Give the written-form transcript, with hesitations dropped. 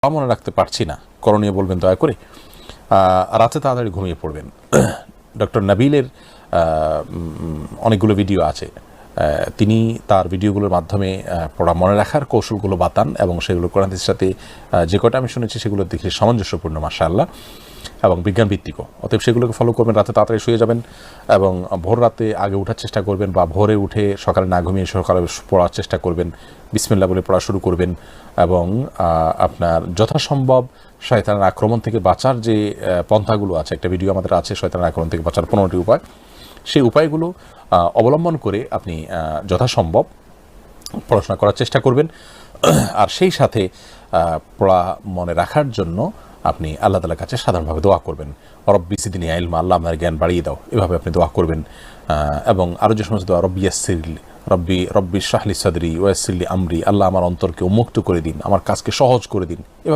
মনে রাখতে পারছি না, করণীয় বলবেন দয়া করে। রাতে তাড়াতাড়ি ঘুমিয়ে পড়বেন। ডক্টর নাবিলের অনেকগুলো ভিডিও আছে, তিনি তার ভিডিওগুলোর মাধ্যমে পড়া মনে রাখার কৌশলগুলো বাতান এবং সেগুলো কোরআন হাদিসের সাথে যে কটা আমি শুনেছি সেগুলো দেখে সামঞ্জস্যপূর্ণ মাশাআল্লাহ এবং বিজ্ঞানভিত্তিকও। অতএব সেগুলোকে ফলো করবেন, রাতে তাড়াতাড়ি শুয়ে যাবেন এবং ভোর রাতে আগে ওঠার চেষ্টা করবেন বা ভোরে উঠে সকালে না ঘুমিয়ে সকালে পড়ার চেষ্টা করবেন, বিসমিল্লাহ বলে পড়া শুরু করবেন এবং আপনার যথাসম্ভব শয়তানের আক্রমণ থেকে বাঁচার যে পন্থাগুলো আছে, একটা ভিডিও আমাদের আছে শয়তানের আক্রমণ থেকে বাঁচার 15টি উপায়, সেই উপায়গুলো অবলম্বন করে আপনি যথাসম্ভব পড়াশোনা করার চেষ্টা করবেন। আর সেই সাথে পড়া মনে রাখার জন্য আপনি আল্লাহ তাআলার কাছে সাধারণভাবে দোয়া করবেন, রব্বি জিদনি ইলমা, আল্লাহ আপনার জ্ঞান বাড়িয়ে দাও, এভাবে আপনি দোয়া করবেন। এবং আরও যে সমস্ত দোয়া, রব্বি ইশরাহ লি সাদরি ওয়া ইয়াসসির লি আমরি, আল্লাহ আমার অন্তরকে উন্মুক্ত করে দিন, আমার কাজকে সহজ করে দিন, এভাবে